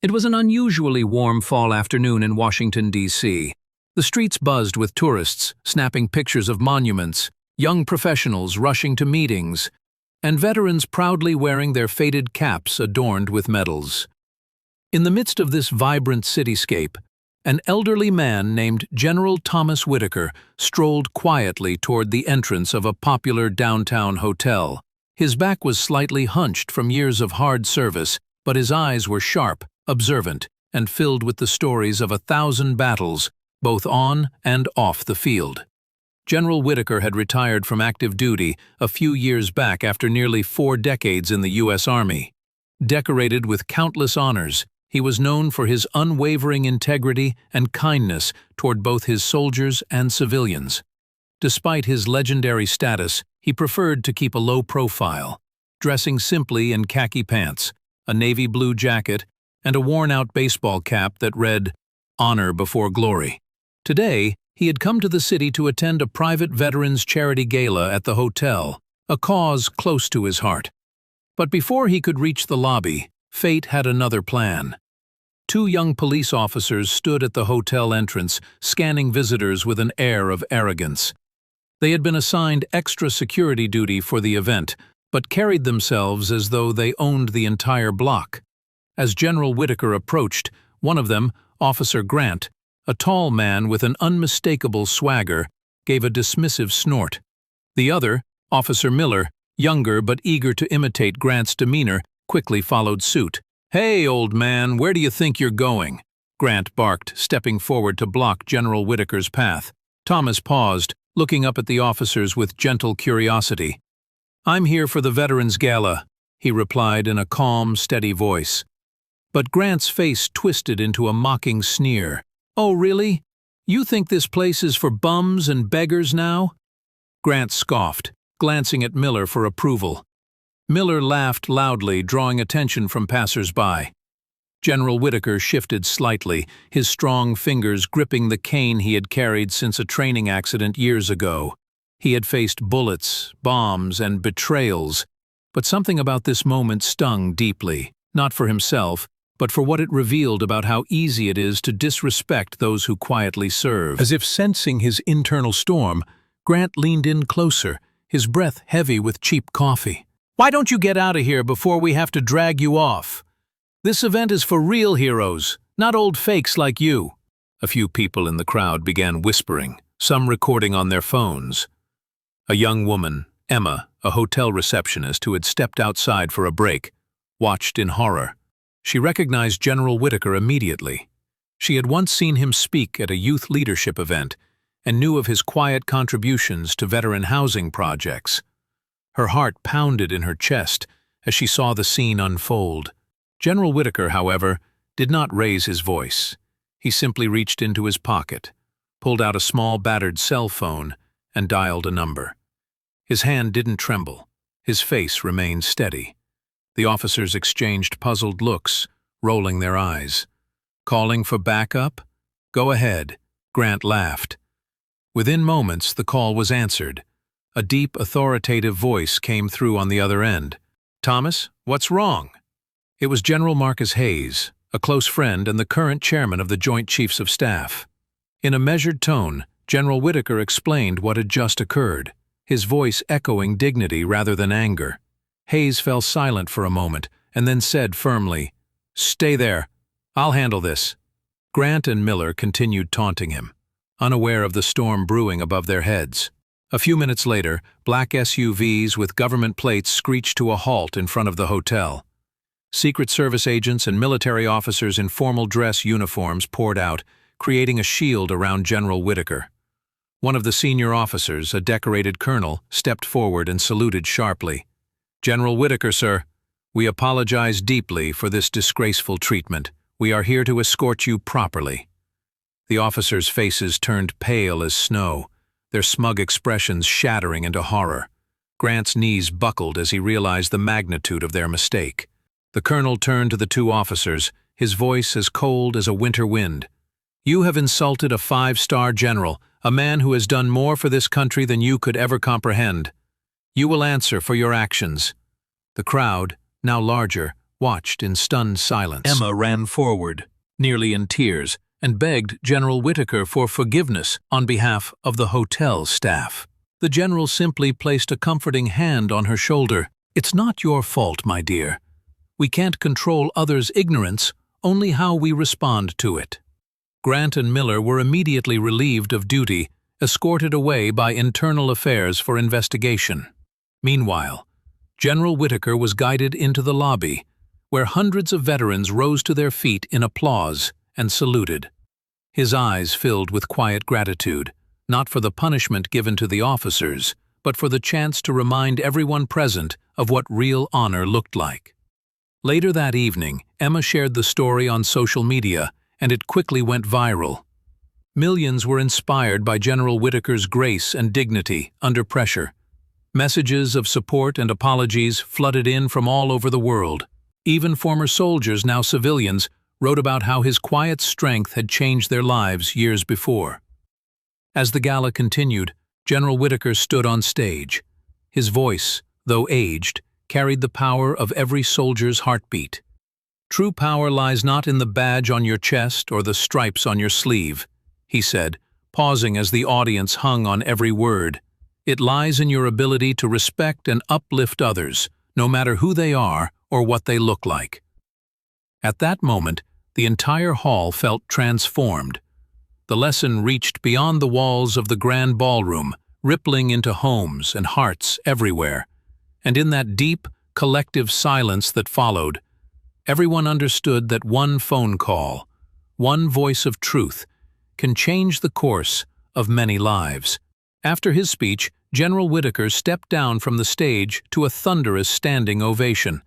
It was an unusually warm fall afternoon in Washington, D.C. The streets buzzed with tourists, snapping pictures of monuments, young professionals rushing to meetings, and veterans proudly wearing their faded caps adorned with medals. In the midst of this vibrant cityscape, an elderly man named General Thomas Whitaker strolled quietly toward the entrance of a popular downtown hotel. His back was slightly hunched from years of hard service, but his eyes were sharp, observant, and filled with the stories of 1,000 battles, both on and off the field. General Whitaker had retired from active duty a few years back after nearly 4 decades in the U.S. Army. Decorated with countless honors, he was known for his unwavering integrity and kindness toward both his soldiers and civilians. Despite his legendary status, he preferred to keep a low profile, dressing simply in khaki pants, a navy blue jacket, and a worn-out baseball cap that read, "Honor before glory." Today, he had come to the city to attend a private veterans charity gala at the hotel, a cause close to his heart. But before he could reach the lobby, fate had another plan. 2 young police officers stood at the hotel entrance, scanning visitors with an air of arrogance. They had been assigned extra security duty for the event, but carried themselves as though they owned the entire block. As General Whitaker approached, one of them, Officer Grant, a tall man with an unmistakable swagger, gave a dismissive snort. The other, Officer Miller, younger but eager to imitate Grant's demeanor, quickly followed suit. "Hey, old man, where do you think you're going?" Grant barked, stepping forward to block General Whitaker's path. Thomas paused, looking up at the officers with gentle curiosity. "I'm here for the Veterans Gala," he replied in a calm, steady voice. But Grant's face twisted into a mocking sneer. "Oh, really? You think this place is for bums and beggars now?" Grant scoffed, glancing at Miller for approval. Miller laughed loudly, drawing attention from passers-by. General Whitaker shifted slightly, his strong fingers gripping the cane he had carried since a training accident years ago. He had faced bullets, bombs, and betrayals, but something about this moment stung deeply, not for himself, but for what it revealed about how easy it is to disrespect those who quietly serve. As if sensing his internal storm, Grant leaned in closer, his breath heavy with cheap coffee. "Why don't you get out of here before we have to drag you off? This event is for real heroes, not old fakes like you." A few people in the crowd began whispering, some recording on their phones. A young woman, Emma, a hotel receptionist who had stepped outside for a break, watched in horror. She recognized General Whitaker immediately. She had once seen him speak at a youth leadership event and knew of his quiet contributions to veteran housing projects. Her heart pounded in her chest as she saw the scene unfold. General Whitaker, however, did not raise his voice. He simply reached into his pocket, pulled out a small battered cell phone, and dialed a number. His hand didn't tremble. His face remained steady. The officers exchanged puzzled looks, rolling their eyes. "Calling for backup? Go ahead," Grant laughed. Within moments, the call was answered. A deep, authoritative voice came through on the other end. "Thomas, what's wrong?" It was General Marcus Hayes, a close friend and the current chairman of the Joint Chiefs of Staff. In a measured tone, General Whitaker explained what had just occurred, his voice echoing dignity rather than anger. Hayes fell silent for a moment and then said firmly, "Stay there. I'll handle this." Grant and Miller continued taunting him, unaware of the storm brewing above their heads. A few minutes later, black SUVs with government plates screeched to a halt in front of the hotel. Secret Service agents and military officers in formal dress uniforms poured out, creating a shield around General Whitaker. One of the senior officers, a decorated colonel, stepped forward and saluted sharply. "General Whitaker, sir, we apologize deeply for this disgraceful treatment. We are here to escort you properly." The officers' faces turned pale as snow, their smug expressions shattering into horror. Grant's knees buckled as he realized the magnitude of their mistake. The colonel turned to the 2 officers, his voice as cold as a winter wind. "You have insulted a 5-star general, a man who has done more for this country than you could ever comprehend. You will answer for your actions." The crowd, now larger, watched in stunned silence. Emma ran forward, Nearly in tears, and begged General Whitaker for forgiveness on behalf of the hotel staff. The general simply placed a comforting hand on her shoulder. "It's not your fault, my dear. We can't control others' ignorance, only how we respond to it." Grant and Miller were immediately relieved of duty, escorted away by Internal Affairs for investigation. Meanwhile, General Whitaker was guided into the lobby, where hundreds of veterans rose to their feet in applause and saluted. His eyes filled with quiet gratitude, not for the punishment given to the officers, but for the chance to remind everyone present of what real honor looked like. Later that evening, Emma shared the story on social media, and it quickly went viral. Millions were inspired by General Whitaker's grace and dignity under pressure. Messages of support and apologies flooded in from all over the world. Even former soldiers, now civilians, wrote about how his quiet strength had changed their lives years before. As the gala continued, General Whitaker stood on stage. His voice, though aged, carried the power of every soldier's heartbeat. "True power lies not in the badge on your chest or the stripes on your sleeve," he said, pausing as the audience hung on every word. "It lies in your ability to respect and uplift others, no matter who they are or what they look like." At that moment, the entire hall felt transformed. The lesson reached beyond the walls of the grand ballroom, rippling into homes and hearts everywhere. And in that deep, collective silence that followed, everyone understood that one phone call, one voice of truth, can change the course of many lives. After his speech, General Whitaker stepped down from the stage to a thunderous standing ovation.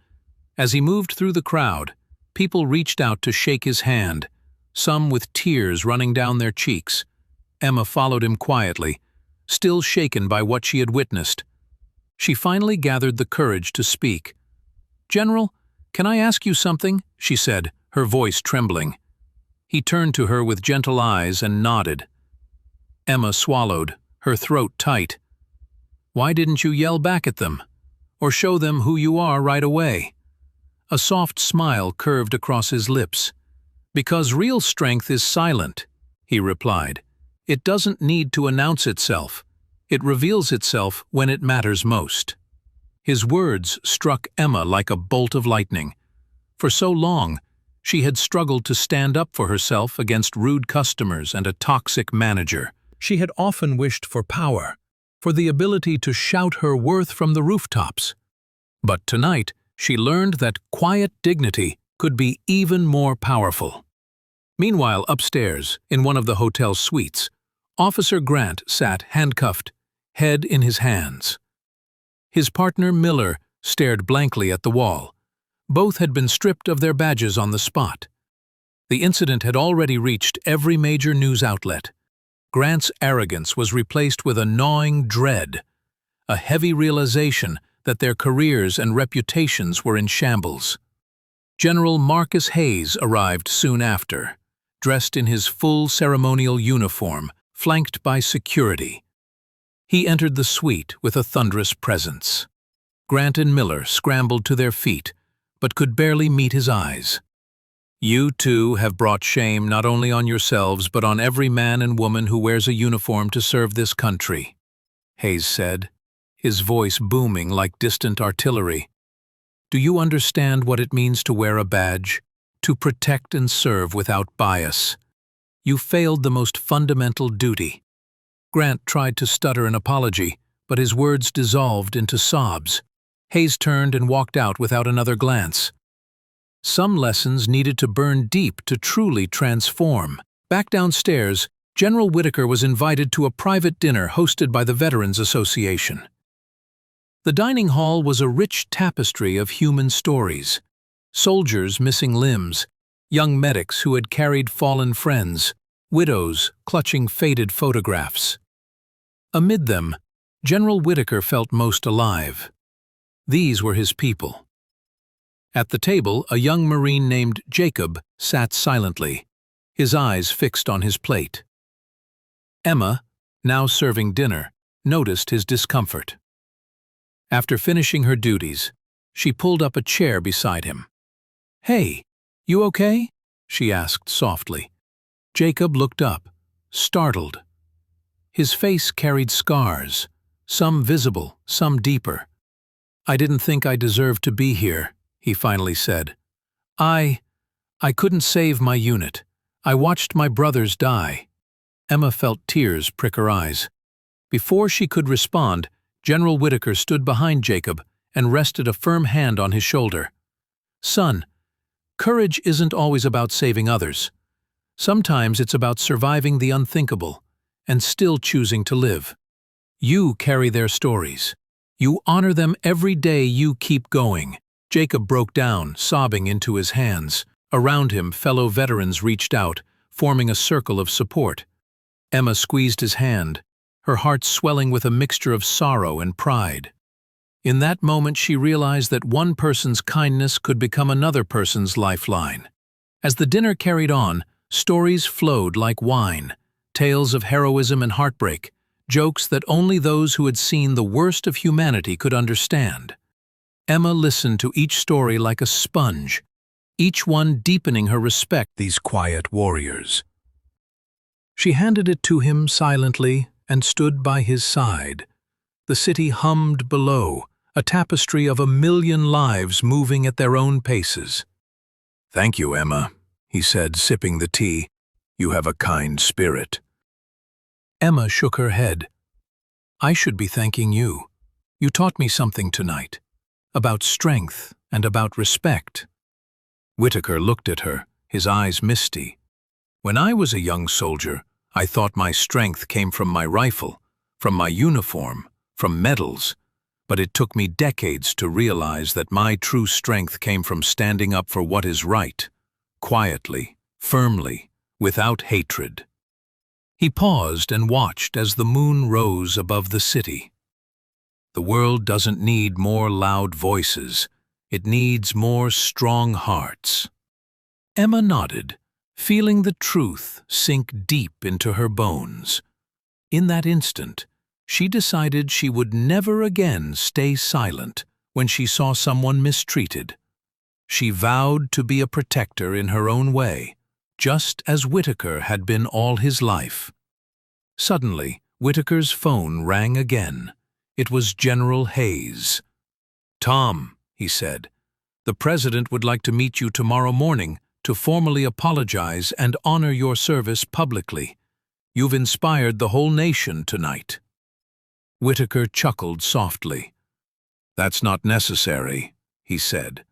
As he moved through the crowd, people reached out to shake his hand, some with tears running down their cheeks. Emma followed him quietly, still shaken by what she had witnessed. She finally gathered the courage to speak. "General, can I ask you something?" she said, her voice trembling. He turned to her with gentle eyes and nodded. Emma swallowed, her throat tight. "Why didn't you yell back at them? Or show them who you are right away?" A soft smile curved across his lips. "Because real strength is silent," he replied. "It doesn't need to announce itself. It reveals itself when it matters most." His words struck Emma like a bolt of lightning. For so long, she had struggled to stand up for herself against rude customers and a toxic manager. She had often wished for power, for the ability to shout her worth from the rooftops. But tonight, she learned that quiet dignity could be even more powerful. Meanwhile, upstairs, in one of the hotel's suites, Officer Grant sat handcuffed, head in his hands. His partner Miller stared blankly at the wall. Both had been stripped of their badges on the spot. The incident had already reached every major news outlet. Grant's arrogance was replaced with a gnawing dread, a heavy realization that their careers and reputations were in shambles. General Marcus Hayes arrived soon after, dressed in his full ceremonial uniform, flanked by security. He entered the suite with a thunderous presence. Grant and Miller scrambled to their feet, but could barely meet his eyes. "You too have brought shame not only on yourselves but on every man and woman who wears a uniform to serve this country," Hayes said, his voice booming like distant artillery. "Do you understand what it means to wear a badge? To protect and serve without bias? You failed the most fundamental duty." Grant tried to stutter an apology, but his words dissolved into sobs. Hayes turned and walked out without another glance. Some lessons needed to burn deep to truly transform. Back downstairs, General Whitaker was invited to a private dinner hosted by the Veterans Association. The dining hall was a rich tapestry of human stories. Soldiers missing limbs, young medics who had carried fallen friends, widows clutching faded photographs. Amid them, General Whitaker felt most alive. These were his people. At the table, a young Marine named Jacob sat silently, his eyes fixed on his plate. Emma, now serving dinner, noticed his discomfort. After finishing her duties, she pulled up a chair beside him. "Hey, you okay?" she asked softly. Jacob looked up, startled. His face carried scars, some visible, some deeper. "I didn't think I deserved to be here," he finally said. I couldn't save my unit. I watched my brothers die." Emma felt tears prick her eyes. Before she could respond, General Whitaker stood behind Jacob and rested a firm hand on his shoulder. "Son, courage isn't always about saving others. Sometimes it's about surviving the unthinkable and still choosing to live. You carry their stories. You honor them every day you keep going." Jacob broke down, sobbing into his hands. Around him, fellow veterans reached out, forming a circle of support. Emma squeezed his hand, her heart swelling with a mixture of sorrow and pride. In that moment, she realized that one person's kindness could become another person's lifeline. As the dinner carried on, stories flowed like wine, tales of heroism and heartbreak, jokes that only those who had seen the worst of humanity could understand. Emma listened to each story like a sponge, each one deepening her respect for these quiet warriors. She handed it to him silently and stood by his side. The city hummed below, a tapestry of 1,000,000 lives moving at their own paces. "Thank you, Emma," he said, sipping the tea. "You have a kind spirit." Emma shook her head. "I should be thanking you. You taught me something tonight, about strength and about respect." Whitaker looked at her, his eyes misty. "When I was a young soldier, I thought my strength came from my rifle, from my uniform, from medals, but it took me decades to realize that my true strength came from standing up for what is right, quietly, firmly, without hatred." He paused and watched as the moon rose above the city. The world doesn't need more loud voices. It needs more strong hearts. Emma nodded, feeling the truth sink deep into her bones. In that instant, she decided she would never again stay silent when she saw someone mistreated. She vowed to be a protector in her own way, just as Whitaker had been all his life. Suddenly, Whitaker's phone rang again. It was General Hayes. "Tom," he said, "the President would like to meet you tomorrow morning to formally apologize and honor your service publicly. You've inspired the whole nation tonight." Whitaker chuckled softly. "That's not necessary," he said.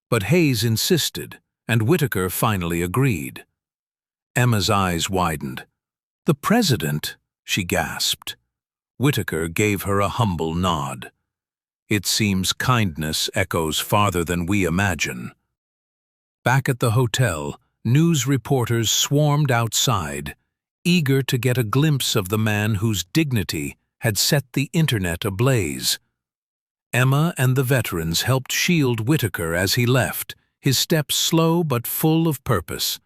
But Hayes insisted, and Whitaker finally agreed. Emma's eyes widened. "The President?" she gasped. Whitaker gave her a humble nod. "It seems kindness echoes farther than we imagine." Back at the hotel, news reporters swarmed outside, eager to get a glimpse of the man whose dignity had set the internet ablaze. Emma and the veterans helped shield Whitaker as he left, his steps slow but full of purpose.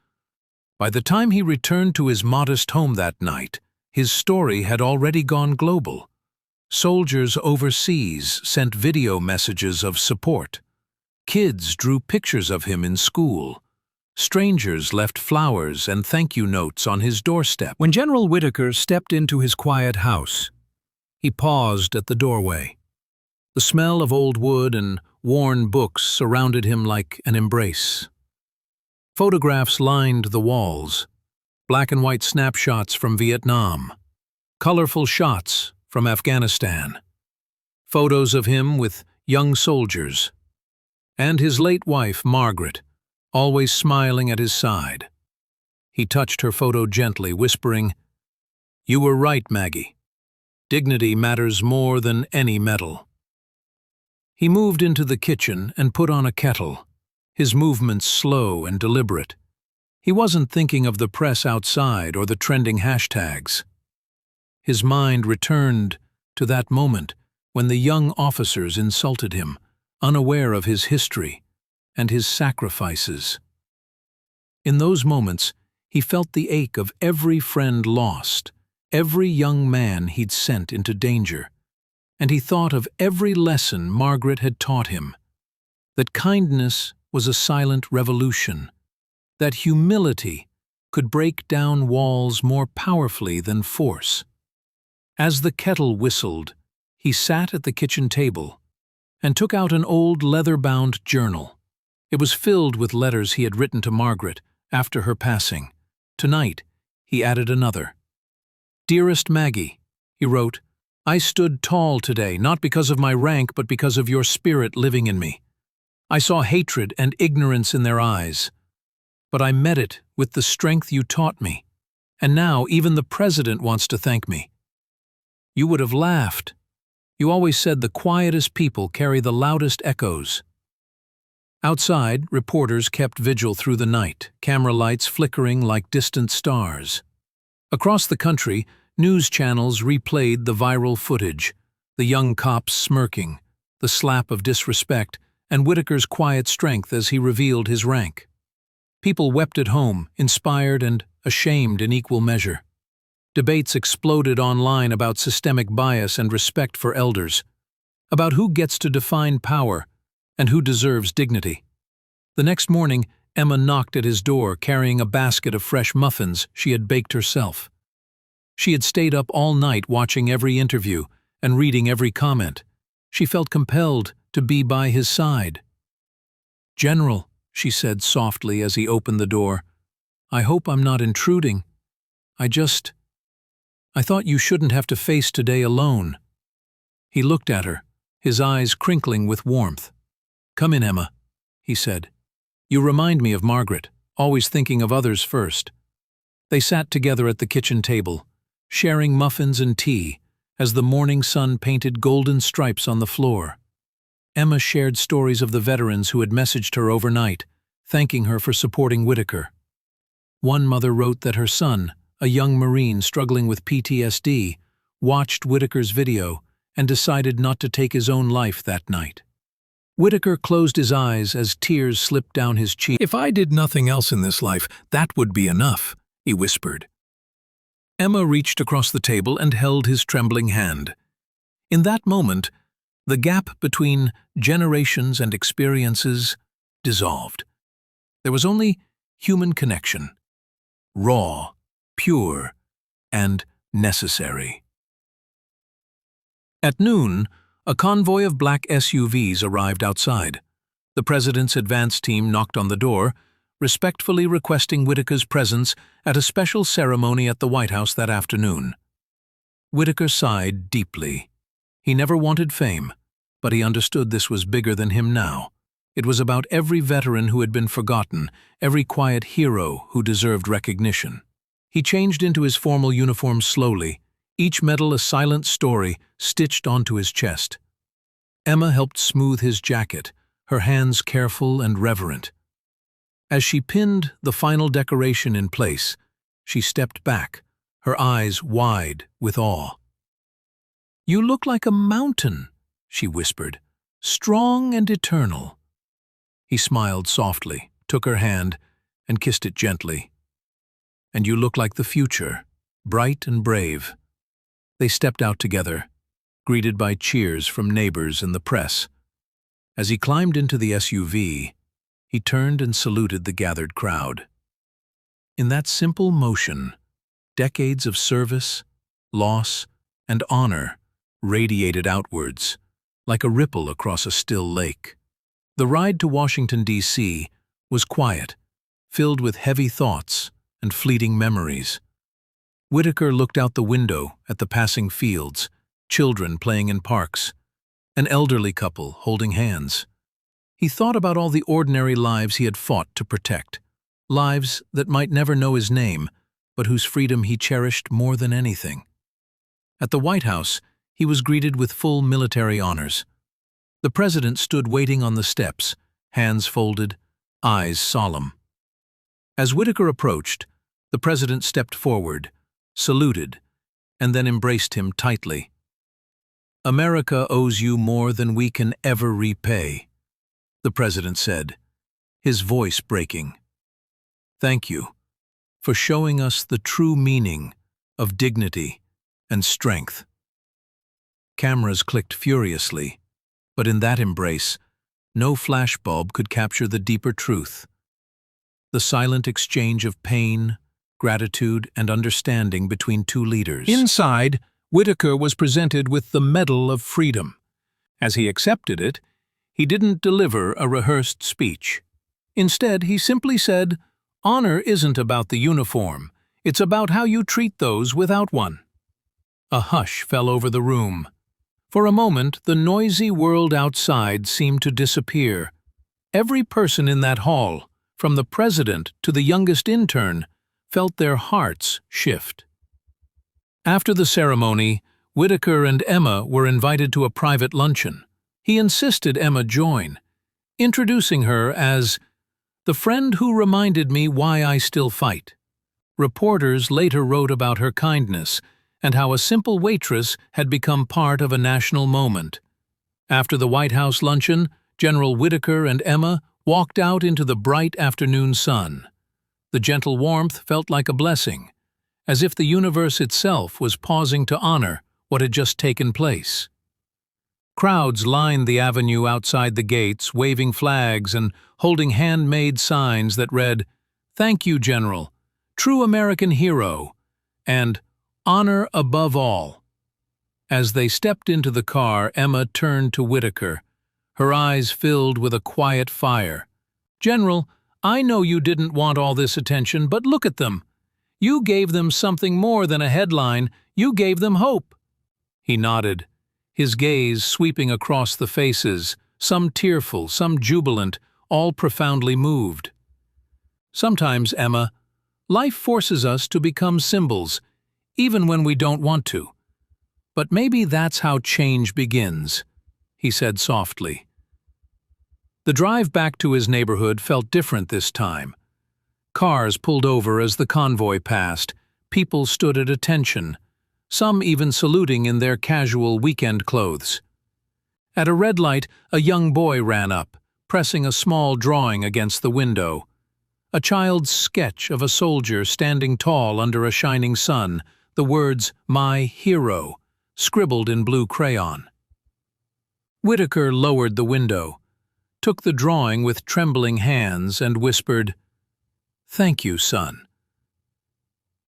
By the time he returned to his modest home that night, his story had already gone global. Soldiers overseas sent video messages of support. Kids drew pictures of him in school. Strangers left flowers and thank-you notes on his doorstep. When General Whitaker stepped into his quiet house, he paused at the doorway. The smell of old wood and worn books surrounded him like an embrace. Photographs lined the walls, black and white snapshots from Vietnam, colorful shots from Afghanistan, photos of him with young soldiers, and his late wife, Margaret, always smiling at his side. He touched her photo gently, whispering, "You were right, Maggie. Dignity matters more than any medal." He moved into the kitchen and put on a kettle, his movements slow and deliberate. He wasn't thinking of the press outside or the trending hashtags. His mind returned to that moment when the young officers insulted him, unaware of his history and his sacrifices. In those moments, he felt the ache of every friend lost, every young man he'd sent into danger, and he thought of every lesson Margaret had taught him, that kindness was a silent revolution, that humility could break down walls more powerfully than force. As the kettle whistled, he sat at the kitchen table and took out an old leather-bound journal. It was filled with letters he had written to Margaret after her passing. Tonight, he added another. "Dearest Maggie," he wrote, "I stood tall today, not because of my rank, but because of your spirit living in me. I saw hatred and ignorance in their eyes, but I met it with the strength you taught me, and now even the President wants to thank me. You would have laughed. You always said the quietest people carry the loudest echoes." Outside, reporters kept vigil through the night, camera lights flickering like distant stars. Across the country, news channels replayed the viral footage, the young cops smirking, the slap of disrespect, and Whitaker's quiet strength as he revealed his rank. People wept at home, inspired and ashamed in equal measure. Debates exploded online about systemic bias and respect for elders, about who gets to define power and who deserves dignity. The next morning, Emma knocked at his door carrying a basket of fresh muffins she had baked herself. She had stayed up all night watching every interview and reading every comment. She felt compelled to be by his side. "General," she said softly as he opened the door, "I hope I'm not intruding. I thought you shouldn't have to face today alone." He looked at her, his eyes crinkling with warmth. "Come in, Emma," he said. "You remind me of Margaret, always thinking of others first." They sat together at the kitchen table, sharing muffins and tea, as the morning sun painted golden stripes on the floor. Emma shared stories of the veterans who had messaged her overnight, thanking her for supporting Whitaker. One mother wrote that her son, a young Marine struggling with PTSD, watched Whitaker's video and decided not to take his own life that night. Whitaker closed his eyes as tears slipped down his cheek. "If I did nothing else in this life, that would be enough," he whispered. Emma reached across the table and held his trembling hand. In that moment, the gap between generations and experiences dissolved. There was only human connection, raw, pure, and necessary. At noon, a convoy of black SUVs arrived outside. The President's advance team knocked on the door, respectfully requesting Whitaker's presence at a special ceremony at the White House that afternoon. Whitaker sighed deeply. He never wanted fame, but he understood this was bigger than him now. It was about every veteran who had been forgotten, every quiet hero who deserved recognition. He changed into his formal uniform slowly, each medal a silent story stitched onto his chest. Emma helped smooth his jacket, her hands careful and reverent. As she pinned the final decoration in place, she stepped back, her eyes wide with awe. "You look like a mountain," she whispered, "strong and eternal." He smiled softly, took her hand, and kissed it gently. "And you look like the future, bright and brave." They stepped out together, greeted by cheers from neighbors and the press. As he climbed into the SUV, he turned and saluted the gathered crowd. In that simple motion, decades of service, loss, and honor radiated outwards, like a ripple across a still lake. The ride to Washington, D.C. was quiet, filled with heavy thoughts and fleeting memories. Whitaker looked out the window at the passing fields, children playing in parks, an elderly couple holding hands. He thought about all the ordinary lives he had fought to protect, lives that might never know his name, but whose freedom he cherished more than anything. At the White House, he was greeted with full military honors. The President stood waiting on the steps, hands folded, eyes solemn. As Whitaker approached, the President stepped forward, saluted, and then embraced him tightly. "America owes you more than we can ever repay," the President said, his voice breaking. "Thank you for showing us the true meaning of dignity and strength." Cameras clicked furiously, but in that embrace, No flashbulb could capture the deeper truth. The silent exchange of pain, gratitude, and understanding between two leaders. Inside, Whitaker was presented with the Medal of Freedom. As he accepted it, he didn't deliver a rehearsed speech. Instead, he simply said, "Honor isn't about the uniform. It's about how you treat those without one." A hush fell over the room. For a moment, the noisy world outside seemed to disappear. Every person in that hall, from the president to the youngest intern, felt their hearts shift. After the ceremony, Whitaker and Emma were invited to a private luncheon. He insisted Emma join, introducing her as the friend who reminded me why I still fight. Reporters later wrote about her kindness and how a simple waitress had become part of a national moment. After the White House luncheon, General Whitaker and Emma walked out into the bright afternoon sun. The gentle warmth felt like a blessing, as if the universe itself was pausing to honor what had just taken place. Crowds lined the avenue outside the gates, waving flags and holding handmade signs that read, "Thank you, General, True American Hero," and "Honor above all." As they stepped into the car, Emma turned to Whitaker, her eyes filled with a quiet fire. "General, I know you didn't want all this attention, but look at them. You gave them something more than a headline. You gave them hope." He nodded, his gaze sweeping across the faces, some tearful, some jubilant, all profoundly moved. "Sometimes, Emma, life forces us to become symbols, even when we don't want to. But maybe that's how change begins," he said softly. The drive back to his neighborhood felt different this time. Cars pulled over as the convoy passed, people stood at attention, some even saluting in their casual weekend clothes. At a red light, a young boy ran up, pressing a small drawing against the window. A child's sketch of a soldier standing tall under a shining sun, the words, "My hero," scribbled in blue crayon. Whitaker lowered the window, took the drawing with trembling hands, and whispered, "Thank you, son."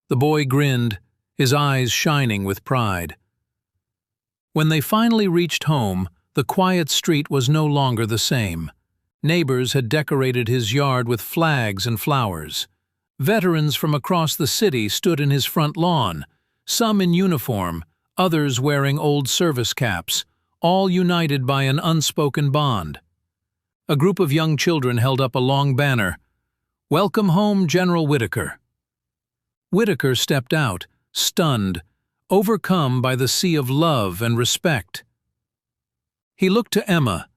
The boy grinned, his eyes shining with pride. When they finally reached home, the quiet street was no longer the same. Neighbors had decorated his yard with flags and flowers. Veterans from across the city stood in his front lawn, some in uniform, others wearing old service caps, all united by an unspoken bond. A group of young children held up a long banner, "Welcome home, General Whitaker." Whitaker stepped out, stunned, overcome by the sea of love and respect. He looked to Emma,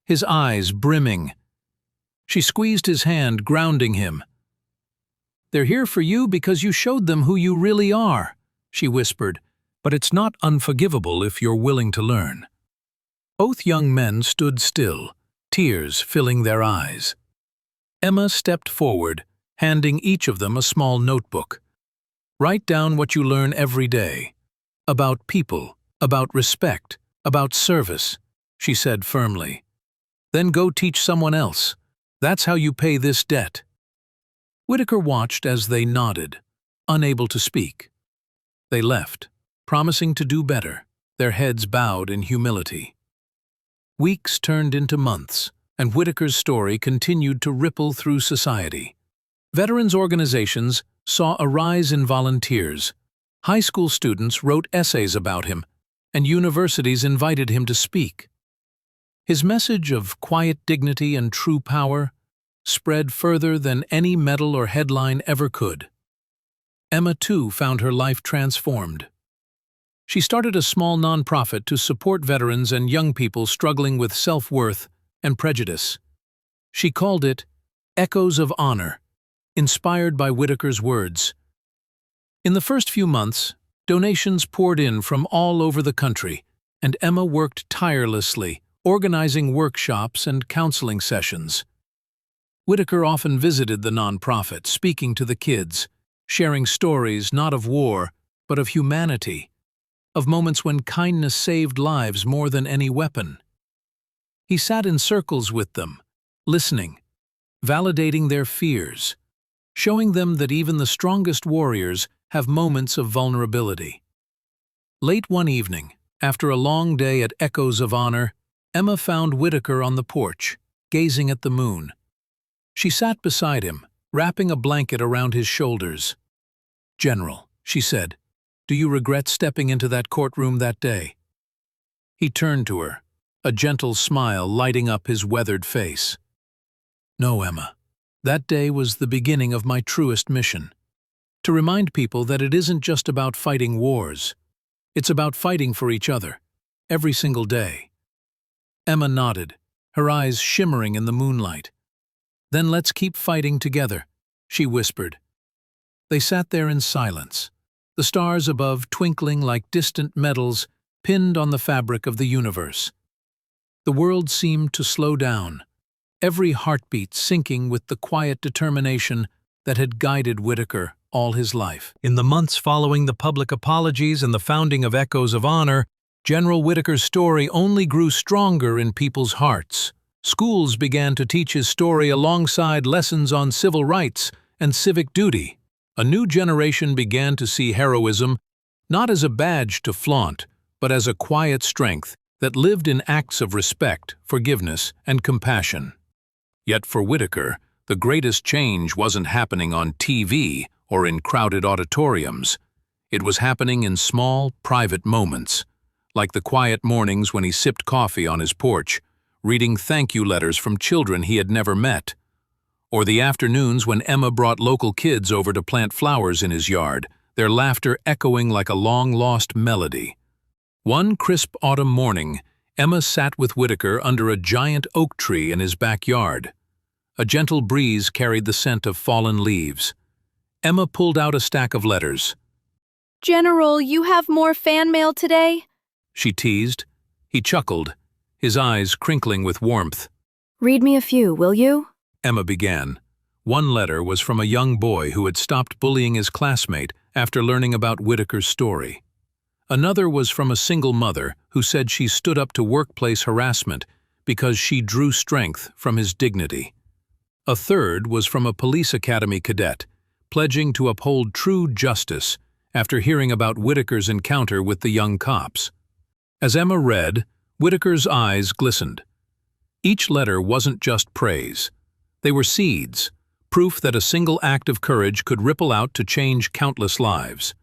his eyes brimming. She squeezed his hand, grounding him. "They're here for you because you showed them who you really are," she whispered, "but it's not unforgivable if you're willing to learn." Both young men stood still, tears filling their eyes. Emma stepped forward, handing each of them a small notebook. "Write down what you learn every day. About people, about respect, about service," she said firmly. "Then go teach someone else. That's how you pay this debt." Whitaker watched as they nodded, unable to speak. They left, promising to do better, their heads bowed in humility. Weeks turned into months, and Whitaker's story continued to ripple through society. Veterans organizations saw a rise in volunteers. High school students wrote essays about him, and universities invited him to speak. His message of quiet dignity and true power spread further than any medal or headline ever could. Emma, too, found her life transformed. She started a small nonprofit to support veterans and young people struggling with self-worth and prejudice. She called it Echoes of Honor, inspired by Whitaker's words. In the first few months, donations poured in from all over the country, and Emma worked tirelessly, organizing workshops and counseling sessions. Whitaker often visited the nonprofit, speaking to the kids, sharing stories not of war, but of humanity, of moments when kindness saved lives more than any weapon. He sat in circles with them, listening, validating their fears, showing them that even the strongest warriors have moments of vulnerability. Late one evening, after a long day at Echoes of Honor, Emma found Whitaker on the porch, gazing at the moon. She sat beside him, wrapping a blanket around his shoulders. "General," she said, "do you regret stepping into that courtroom that day?" He turned to her, a gentle smile lighting up his weathered face. "No, Emma. That day was the beginning of my truest mission. To remind people that it isn't just about fighting wars. It's about fighting for each other, every single day." Emma nodded, her eyes shimmering in the moonlight. "Then let's keep fighting together," she whispered. They sat there in silence, the stars above twinkling like distant medals pinned on the fabric of the universe. The world seemed to slow down, every heartbeat syncing with the quiet determination that had guided Whitaker all his life. In the months following the public apologies and the founding of Echoes of Honor, General Whitaker's story only grew stronger in people's hearts. Schools began to teach his story alongside lessons on civil rights and civic duty. A new generation began to see heroism not as a badge to flaunt, but as a quiet strength that lived in acts of respect, forgiveness, and compassion. Yet for Whitaker, the greatest change wasn't happening on TV or in crowded auditoriums. It was happening in small, private moments, like the quiet mornings when he sipped coffee on his porch, reading thank you letters from children he had never met, or the afternoons when Emma brought local kids over to plant flowers in his yard, their laughter echoing like a long-lost melody. One crisp autumn morning, Emma sat with Whitaker under a giant oak tree in his backyard. A gentle breeze carried the scent of fallen leaves. Emma pulled out a stack of letters. "General, you have more fan mail today?" she teased. He chuckled, his eyes crinkling with warmth. "Read me a few, will you?" Emma began. One letter was from a young boy who had stopped bullying his classmate after learning about Whitaker's story. Another was from a single mother who said she stood up to workplace harassment because she drew strength from his dignity. A third was from a police academy cadet, pledging to uphold true justice after hearing about Whitaker's encounter with the young cops. As Emma read, Whitaker's eyes glistened. Each letter wasn't just praise. They were seeds, proof that a single act of courage could ripple out to change countless lives.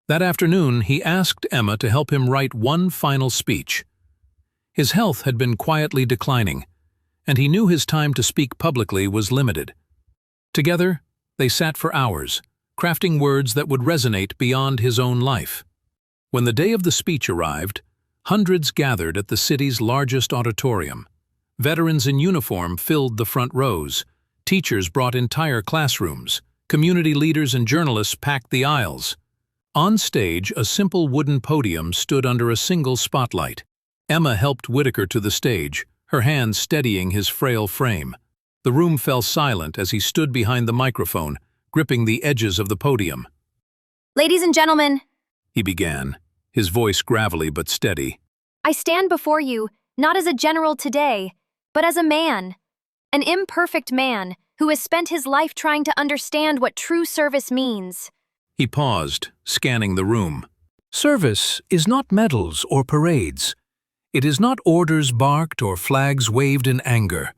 That afternoon, he asked Emma to help him write one final speech. His health had been quietly declining, and he knew his time to speak publicly was limited. Together, they sat for hours, crafting words that would resonate beyond his own life. When the day of the speech arrived, hundreds gathered at the city's largest auditorium. Veterans in uniform filled the front rows. Teachers brought entire classrooms. Community leaders and journalists packed the aisles. On stage, a simple wooden podium stood under a single spotlight. Emma helped Whitaker to the stage, her hands steadying his frail frame. The room fell silent as he stood behind the microphone, gripping the edges of the podium. "Ladies and gentlemen," he began, his voice gravelly but steady. "I stand before you, not as a general today, but as a man. An imperfect man who has spent his life trying to understand what true service means." He paused, scanning the room. Service is not medals or parades. It is not orders barked or flags waved in anger.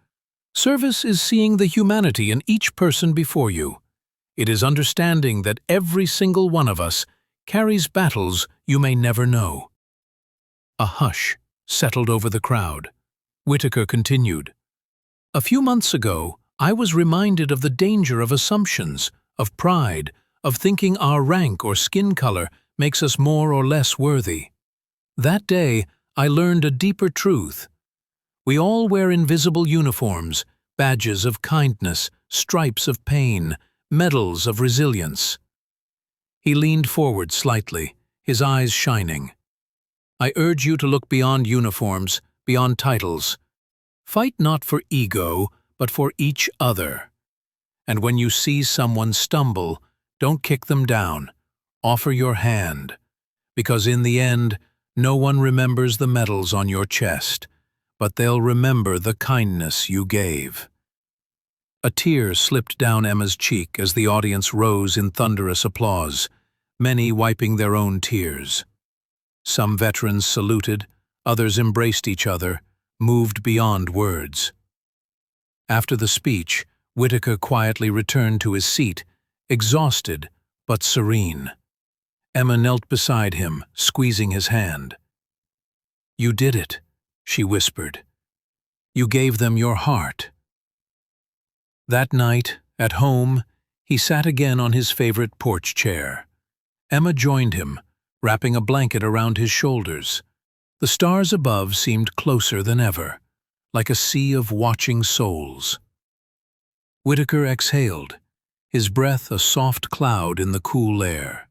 Service is seeing the humanity in each person before you. It is understanding that every single one of us carries battles you may never know. A hush settled over the crowd. Whitaker continued. "A few months ago, I was reminded of the danger of assumptions, of pride, of thinking our rank or skin color makes us more or less worthy. That day, I learned a deeper truth. We all wear invisible uniforms, badges of kindness, stripes of pain, medals of resilience." He leaned forward slightly, his eyes shining. "I urge you to look beyond uniforms, beyond titles. Fight not for ego, but for each other. And when you see someone stumble, don't kick them down. Offer your hand. Because in the end, no one remembers the medals on your chest, but they'll remember the kindness you gave." A tear slipped down Emma's cheek as the audience rose in thunderous applause, many wiping their own tears. Some veterans saluted, others embraced each other, moved beyond words. After the speech, Whitaker quietly returned to his seat, exhausted but serene. Emma knelt beside him, squeezing his hand. "You did it," she whispered. "You gave them your heart." That night, at home, he sat again on his favorite porch chair. Emma joined him, wrapping a blanket around his shoulders. The stars above seemed closer than ever, like a sea of watching souls. Whitaker exhaled, his breath a soft cloud in the cool air.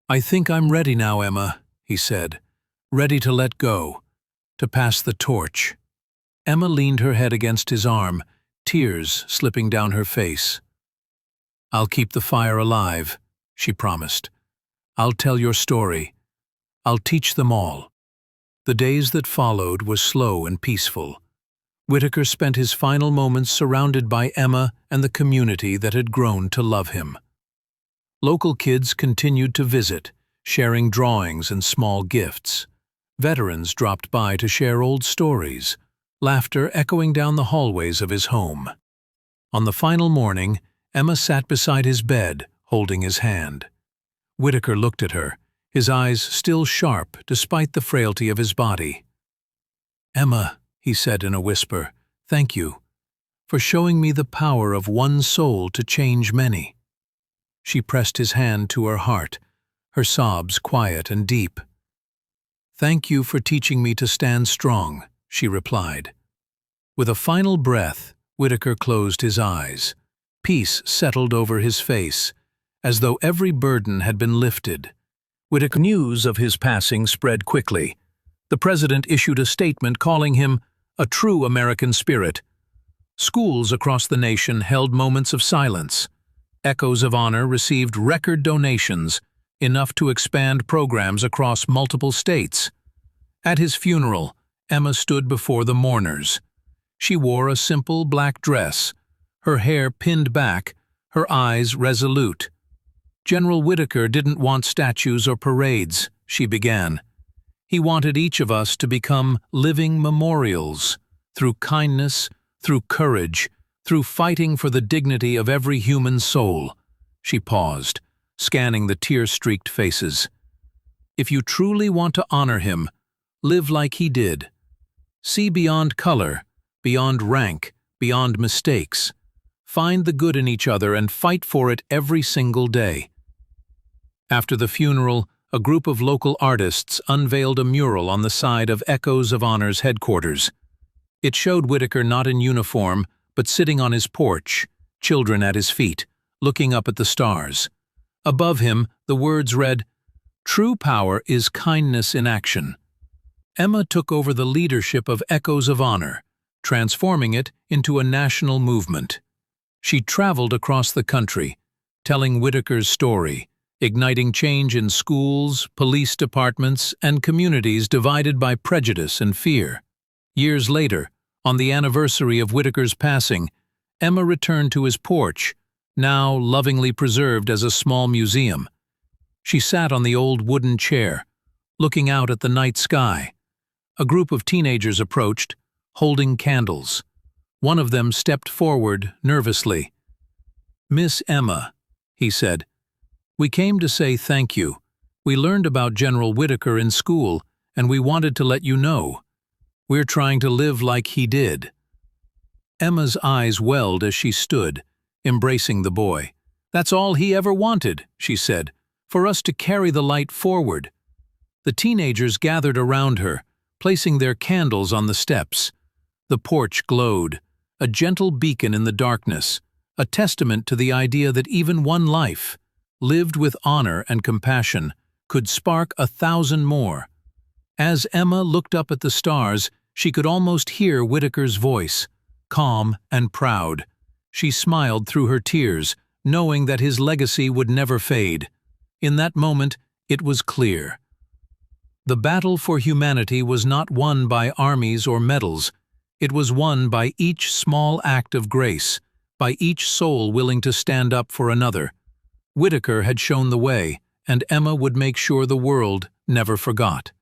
"I think I'm ready now, Emma," he said, "ready to let go, to pass the torch." Emma leaned her head against his arm, tears slipping down her face. "I'll keep the fire alive," she promised. "I'll tell your story. I'll teach them all." The days that followed were slow and peaceful. Whitaker spent his final moments surrounded by Emma and the community that had grown to love him. Local kids continued to visit, sharing drawings and small gifts. Veterans dropped by to share old stories, laughter echoing down the hallways of his home. On the final morning, Emma sat beside his bed, holding his hand. Whitaker looked at her, his eyes still sharp despite the frailty of his body. "Emma," he said in a whisper, "thank you for showing me the power of one soul to change many." She pressed his hand to her heart, her sobs quiet and deep. "Thank you for teaching me to stand strong," she replied. With a final breath, Whitaker closed his eyes. Peace settled over his face, as though every burden had been lifted. Whitaker news of his passing spread quickly. The president issued a statement calling him a true American spirit. Schools across the nation held moments of silence. Echoes of Honor received record donations, enough to expand programs across multiple states. At his funeral, Emma stood before the mourners. She wore a simple black dress, her hair pinned back, her eyes resolute. "General Whitaker didn't want statues or parades," she began. "He wanted each of us to become living memorials, through kindness, through courage, through fighting for the dignity of every human soul." She paused, scanning the tear-streaked faces. "If you truly want to honor him, live like he did. See beyond color, beyond rank, beyond mistakes. Find the good in each other and fight for it every single day." After the funeral, a group of local artists unveiled a mural on the side of Echoes of Honor's headquarters. It showed Whitaker not in uniform, but sitting on his porch, children at his feet, looking up at the stars. Above him, the words read, "True power is kindness in action." Emma took over the leadership of Echoes of Honor, transforming it into a national movement. She traveled across the country, telling Whitaker's story, igniting change in schools, police departments, and communities divided by prejudice and fear. Years later, on the anniversary of Whitaker's passing, Emma returned to his porch, now lovingly preserved as a small museum. She sat on the old wooden chair, looking out at the night sky. A group of teenagers approached, holding candles. One of them stepped forward nervously. "Miss Emma," he said, "we came to say thank you. We learned about General Whitaker in school, and we wanted to let you know. We're trying to live like he did." Emma's eyes welled as she stood, embracing the boy. "That's all he ever wanted," she said, "for us to carry the light forward." The teenagers gathered around her, placing their candles on the steps. The porch glowed, a gentle beacon in the darkness, a testament to the idea that even one life, lived with honor and compassion, could spark 1,000 more. As Emma looked up at the stars, she could almost hear Whitaker's voice, calm and proud. She smiled through her tears, knowing that his legacy would never fade. In that moment, it was clear. The battle for humanity was not won by armies or medals. It was won by each small act of grace, by each soul willing to stand up for another. Whitaker had shown the way, and Emma would make sure the world never forgot.